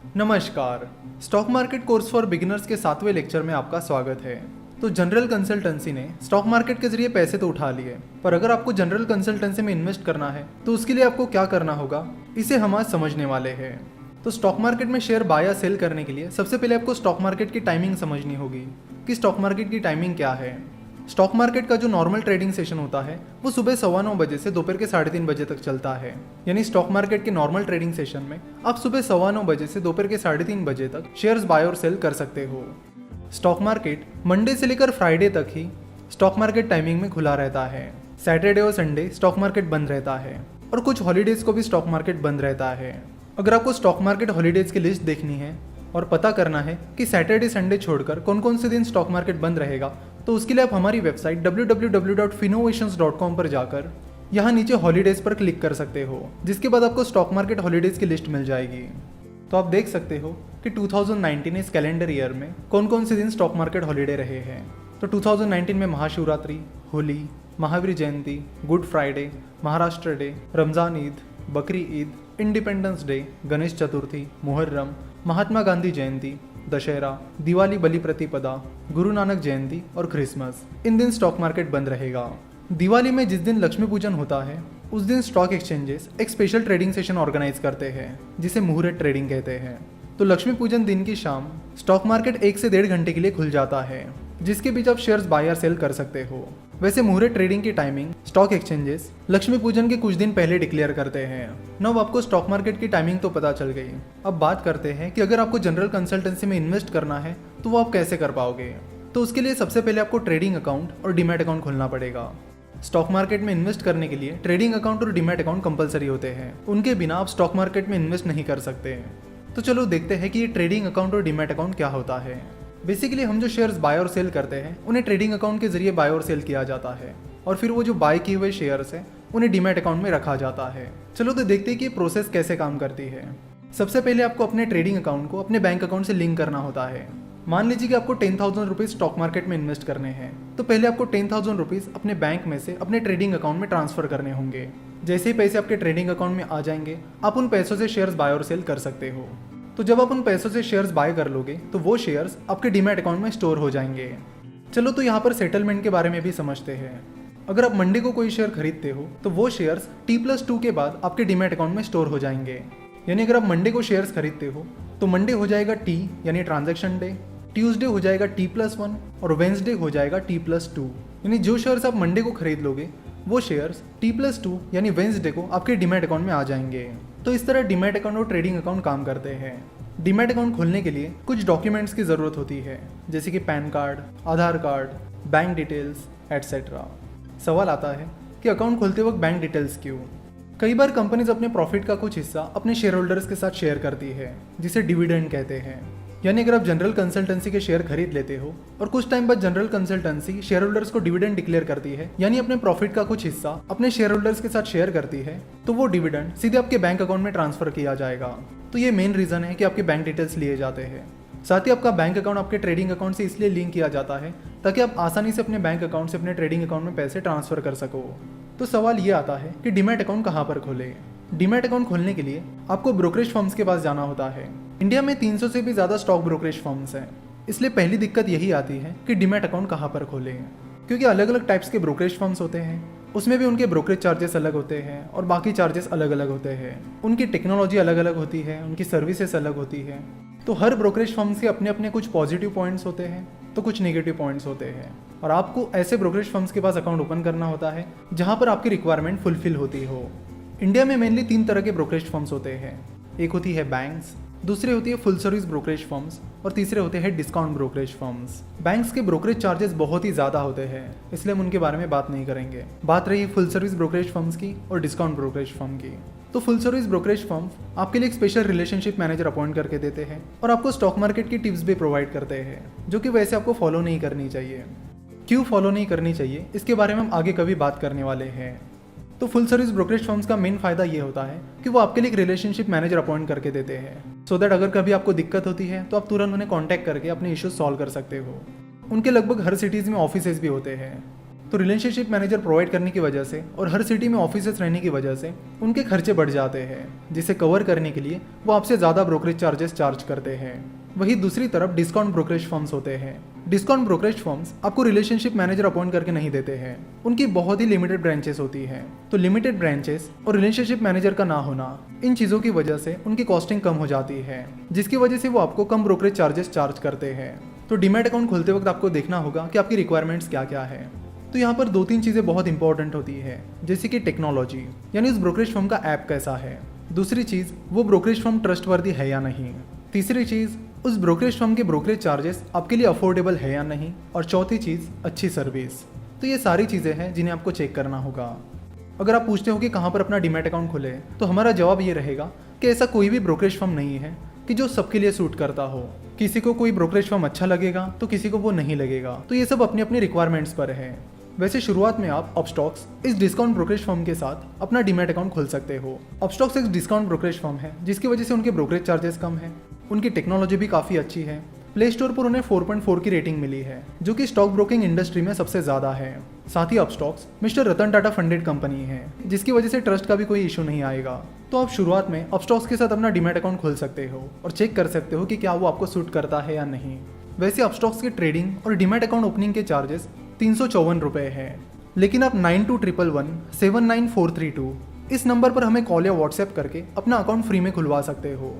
नमस्कार। Stock market course for beginners के 7वें lecture में आपका स्वागत है। तो जनरल कंसल्टेंसी ने स्टॉक मार्केट के जरिए पैसे तो उठा लिए, पर अगर आपको जनरल कंसल्टेंसी में इन्वेस्ट करना है तो उसके लिए आपको क्या करना होगा, इसे हम आज समझने वाले हैं। तो स्टॉक मार्केट में शेयर बाय या सेल करने के लिए सबसे पहले आपको स्टॉक मार्केट की टाइमिंग समझनी होगी कि स्टॉक मार्केट की टाइमिंग क्या है। स्टॉक मार्केट का जो नॉर्मल ट्रेडिंग सेशन होता है वो सुबह 9:15 बजे से दोपहर के 3:30 बजे तक चलता है। यानी स्टॉक मार्केट के नॉर्मल ट्रेडिंग सेशन में आप सुबह 9:15 बजे से दोपहर के 3:30 बजे तक शेयर्स बाय और सेल कर सकते हो। स्टॉक मार्केट मंडे से लेकर फ्राइडे तक ही स्टॉक मार्केट टाइमिंग में खुला रहता है। सैटरडे और संडे स्टॉक मार्केट बंद रहता है और कुछ हॉलीडेज को भी स्टॉक मार्केट बंद रहता है। अगर आपको स्टॉक मार्केट हॉलीडेज की लिस्ट देखनी है और पता करना है कि सैटरडे संडे छोड़कर कौन कौन से दिन स्टॉक मार्केट बंद रहेगा, तो उसके लिए आप हमारी वेबसाइट www.finnovations.com पर जाकर यहाँ नीचे हॉलीडेज पर क्लिक कर सकते हो, जिसके बाद आपको स्टॉक मार्केट हॉलीडेज की लिस्ट मिल जाएगी। तो आप देख सकते हो कि 2019 इस कैलेंडर ईयर में कौन कौन से दिन स्टॉक मार्केट हॉलीडे रहे हैं। तो 2019 में Mahashivratri, Holi, Mahavir Jayanti, good Friday, Maharashtra day, Ramzan Eid, Bakri Eid, independence day, Ganesh Chaturthi, Muharram, Mahatma Gandhi Jayanti, Dussehra, Diwali, Bali Pratipada, Guru Nanak जयंती और क्रिसमस। इन दिन स्टॉक मार्केट बंद रहेगा। दिवाली में जिस दिन लक्ष्मी पूजन होता है उस दिन स्टॉक एक्सचेंजेस एक स्पेशल ट्रेडिंग सेशन ऑर्गेनाइज करते हैं, जिसे मुहूर्त ट्रेडिंग कहते हैं। तो लक्ष्मी पूजन दिन की शाम स्टॉक मार्केट 1 से 1.5 घंटे के लिए खुल जाता है, जिसके बीच आप शेयर्स बाय या सेल कर सकते हो। वैसे मुहूर्त ट्रेडिंग की टाइमिंग स्टॉक एक्सचेंजेस लक्ष्मी पूजन के कुछ दिन पहले डिक्लेयर करते हैं। अब आपको स्टॉक मार्केट की टाइमिंग तो पता चल गई। अब बात करते हैं कि अगर आपको जनरल कंसल्टेंसी में इन्वेस्ट करना है तो वो आप कैसे कर पाओगे। तो उसके लिए सबसे पहले आपको ट्रेडिंग अकाउंट और डीमैट अकाउंट खोलना पड़ेगा। स्टॉक मार्केट में इन्वेस्ट करने के लिए ट्रेडिंग अकाउंट और डीमैट अकाउंट कंपलसरी होते हैं, उनके बिना आप स्टॉक मार्केट में इन्वेस्ट नहीं कर सकते। तो चलो देखते हैं कि ये ट्रेडिंग अकाउंट और डीमैट अकाउंट क्या होता है। बेसिकली हम जो शेयर्स बाय और सेल करते हैं उन्हें ट्रेडिंग अकाउंट के जरिए बाय और सेल किया जाता है, और फिर वो जो बाय किए हुए शेयर्स हैं उन्हें डीमैट अकाउंट में रखा जाता है। चलो तो देखते हैं कि ये प्रोसेस कैसे काम करती है। सबसे पहले आपको अपने ट्रेडिंग अकाउंट को अपने बैंक अकाउंट से लिंक करना होता है। मान लीजिए कि आपको 10,000 रुपीज स्टॉक मार्केट में इन्वेस्ट करने हैं, तो पहले आपको 10,000 रुपीज अपने बैंक में से अपने ट्रेडिंग अकाउंट में ट्रांसफर करने होंगे। जैसे ही पैसे आपके ट्रेडिंग अकाउंट में आ जाएंगे, आप उन पैसों से शेयर्स बाय और सेल कर सकते हो। तो जब आप उन पैसों से शेयर्स बाय कर लोगे तो वो शेयर्स आपके डीमैट अकाउंट में स्टोर हो जाएंगे। चलो तो यहाँ पर सेटलमेंट के बारे में भी समझते हैं। अगर आप मंडे को कोई शेयर खरीदते हो तो वो शेयर्स T+2 के बाद आपके डीमैट अकाउंट में स्टोर हो जाएंगे। यानी अगर आप मंडे को शेयर्स खरीदते हो तो मंडे हो जाएगा T यानी ट्रांजैक्शन डे, ट्यूसडे हो जाएगा T+1 और वेंसडे हो जाएगा T+2। यानी जो शेयर्स आप मंडे को खरीद लोगे वो शेयर्स T+2 यानी वेंसडे को आपके डीमैट अकाउंट में आ जाएंगे। तो इस तरह डीमैट अकाउंट और ट्रेडिंग अकाउंट काम करते हैं। डीमैट अकाउंट खोलने के लिए कुछ डॉक्यूमेंट्स की ज़रूरत होती है, जैसे कि पैन कार्ड, आधार कार्ड, बैंक डिटेल्स एटसेट्रा। सवाल आता है कि अकाउंट खोलते वक्त बैंक डिटेल्स क्यों? कई बार कंपनीज अपने प्रॉफिट का कुछ हिस्सा अपने शेयर होल्डर्स के साथ शेयर करती है, जिसे डिविडेंड कहते हैं। यानी अगर आप जनरल कंसल्टेंसी के शेयर खरीद लेते हो और कुछ टाइम बाद जनरल कंसल्टेंसी शेयर होल्डर्स को डिविडेंड डिक्लेयर करती है, यानी अपने प्रॉफिट का कुछ हिस्सा अपने शेयर होल्डर्स के साथ शेयर करती है, तो वो डिविडेंड सीधे आपके बैंक अकाउंट में ट्रांसफर किया जाएगा। तो ये मेन रीजन है कि आपके बैंक डिटेल्स लिए जाते हैं। साथ ही आपका बैंक अकाउंट आपके ट्रेडिंग अकाउंट से इसलिए लिंक किया जाता है ताकि आप आसानी से अपने बैंक अकाउंट से अपने ट्रेडिंग अकाउंट में पैसे ट्रांसफर कर सको। तो सवाल ये आता है कि डीमैट अकाउंट कहाँ पर खोले। डीमैट अकाउंट खोलने के लिए आपको ब्रोकरेज फर्म्स के पास जाना होता है। इंडिया में 300 से भी ज़्यादा स्टॉक ब्रोकरेज फर्म्स हैं, इसलिए पहली दिक्कत यही आती है कि डीमैट अकाउंट कहाँ पर खोलें, क्योंकि अलग अलग टाइप्स के ब्रोकरेज फर्म्स होते हैं, उसमें भी उनके ब्रोकरेज चार्जेस अलग होते हैं और बाकी चार्जेस अलग अलग होते हैं। उनकी टेक्नोलॉजी अलग अलग होती है, उनकी सर्विसेज अलग होती है। तो हर ब्रोकरेज फर्म्स के अपने अपने कुछ पॉजिटिव पॉइंट्स होते हैं तो कुछ नेगेटिव पॉइंट्स होते हैं, और आपको ऐसे ब्रोकरेज फर्म्स के पास अकाउंट ओपन करना होता है जहाँ पर आपकी रिक्वायरमेंट फुलफिल होती हो। इंडिया में मेनली 3 तरह के ब्रोकरेज फर्म्स होते हैं। एक होती है बैंक्स, दूसरी होती है फुल सर्विस ब्रोकरेज फर्म्स और तीसरे होते हैं डिस्काउंट ब्रोकरेज फर्म्स। बैंक्स के ब्रोकरेज चार्जेस बहुत ही ज़्यादा होते हैं, इसलिए हम उनके बारे में बात नहीं करेंगे। बात रही फुल सर्विस ब्रोकरेज फर्म्स की और डिस्काउंट ब्रोकरेज फर्म की। तो फुल सर्विस ब्रोकरेज फर्म आपके लिए एक स्पेशल रिलेशनशिप मैनेजर अपॉइंट करके देते हैं और आपको स्टॉक मार्केट की टिप्स भी प्रोवाइड करते हैं, जो कि वैसे आपको फॉलो नहीं करनी चाहिए। क्यों फॉलो नहीं करनी चाहिए इसके बारे में हम आगे कभी बात करने वाले हैं। तो फुल सर्विस ब्रोकरेज फर्म्स का मेन फायदा ये होता है कि वो आपके लिए एक रिलेशनशिप मैनेजर अपॉइंट करके देते हैं, सो दैट अगर कभी आपको दिक्कत होती है तो आप तुरंत उन्हें कांटेक्ट करके अपने इश्यूज सॉल्व कर सकते हो। उनके लगभग हर सिटीज़ में ऑफिसेज भी होते हैं। तो रिलेशनशिप मैनेजर प्रोवाइड करने की वजह से और हर सिटी में ऑफिसेस रहने की वजह से उनके खर्चे बढ़ जाते हैं, जिसे कवर करने के लिए वो आपसे ज़्यादा ब्रोकरेज चार्जेस चार्ज करते हैं। वहीं दूसरी तरफ डिस्काउंट ब्रोकरेज फर्म्स होते हैं। डिस्काउंट ब्रोकरेज फर्म्स आपको रिलेशनशिप मैनेजर अपॉइंट करके नहीं देते हैं। उनकी बहुत ही लिमिटेड ब्रांचेस होती हैं। तो लिमिटेड ब्रांचेस और रिलेशनशिप मैनेजर का ना होना, इन चीज़ों की वजह से उनकी कॉस्टिंग कम हो जाती है, जिसकी वजह से वो आपको कम ब्रोकरेज चार्जेस चार्ज करते हैं। तो डीमैट अकाउंट खोलते वक्त आपको देखना होगा कि आपकी रिक्वायरमेंट्स क्या क्या है। तो यहाँ पर 2-3 चीज़ें बहुत इंपॉर्टेंट होती है, जैसे कि टेक्नोलॉजी, यानी उस ब्रोकरेज फर्म का ऐप कैसा है। दूसरी चीज़, वो ब्रोकरेज फर्म ट्रस्टवर्दी है या नहीं। तीसरी चीज़, उस ब्रोकरेज फर्म के ब्रोकरेज चार्जेस आपके लिए अफोर्डेबल है या नहीं। और चौथी चीज़, अच्छी सर्विस। तो ये सारी चीज़ें हैं जिन्हें आपको चेक करना होगा। अगर आप पूछते हो कि कहाँ पर अपना डीमैट अकाउंट खोले, तो हमारा जवाब ये रहेगा कि ऐसा कोई भी ब्रोकरेज फर्म नहीं है कि जो सबके लिए सूट करता हो। किसी को कोई ब्रोकरेज फर्म अच्छा लगेगा तो किसी को वो नहीं लगेगा। तो ये सब अपनी अपनी रिक्वायरमेंट्स पर है। वैसे शुरुआत में आप अपस्टॉक्स इस डिस्काउंट ब्रोकरेज फर्म के साथ अपना डीमैट अकाउंट खोल सकते हो। अपस्टॉक्स एक डिस्काउंट ब्रोकरेज फर्म है, जिसकी वजह से उनके ब्रोकरेज चार्जेस कम है। उनकी टेक्नोलॉजी भी काफ़ी अच्छी है। प्ले स्टोर पर उन्हें 4.4 की रेटिंग मिली है, जो कि स्टॉक ब्रोकिंग इंडस्ट्री में सबसे ज़्यादा है। साथ ही Upstox mister Ratan Tata funded company है, जिसकी वजह से ट्रस्ट का भी कोई इशू नहीं आएगा। तो आप शुरुआत में अपस्टॉक्स के साथ अपना डीमैट अकाउंट खोल सकते हो और चेक कर सकते हो कि क्या वो आपको सूट करता है या नहीं। वैसे अपस्टॉक्स के ट्रेडिंग और डीमैट अकाउंट ओपनिंग के चार्जेस 354 रुपये है, लेकिन आप 9211179432 इस नंबर पर हमें कॉल या व्हाट्सएप करके अपना अकाउंट फ्री में खुलवा सकते हो।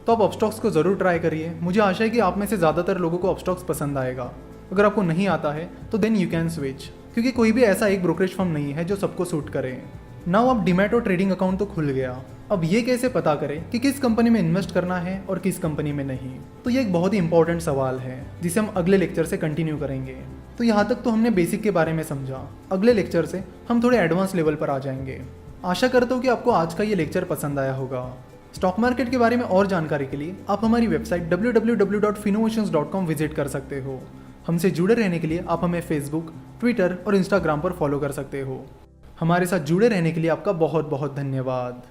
तो आप अपस्टॉक्स को ज़रूर ट्राई करिए। मुझे आशा है कि आप में से ज़्यादातर लोगों को अपस्टॉक्स पसंद आएगा। अगर आपको नहीं आता है तो देन यू कैन स्विच, क्योंकि कोई भी ऐसा एक ब्रोकरेज फर्म नहीं है जो सबको सूट करे। नाउ अब डीमैट और ट्रेडिंग अकाउंट तो खुल गया। अब ये कैसे पता करें कि किस कंपनी में इन्वेस्ट करना है और किस कंपनी में नहीं। तो ये एक बहुत ही इंपॉर्टेंट सवाल है, जिसे हम अगले लेक्चर से कंटिन्यू करेंगे। तो यहाँ तक तो हमने बेसिक के बारे में समझा। अगले लेक्चर से हम थोड़े एडवांस लेवल पर आ जाएंगे। आशा करता हूँ कि आपको आज का ये लेक्चर पसंद आया होगा। स्टॉक मार्केट के बारे में और जानकारी के लिए आप हमारी वेबसाइट www.finnovations.com विजिट कर सकते हो। हमसे जुड़े रहने के लिए आप हमें फेसबुक, ट्विटर और इंस्टाग्राम पर फॉलो कर सकते हो। हमारे साथ जुड़े रहने के लिए आपका बहुत बहुत धन्यवाद।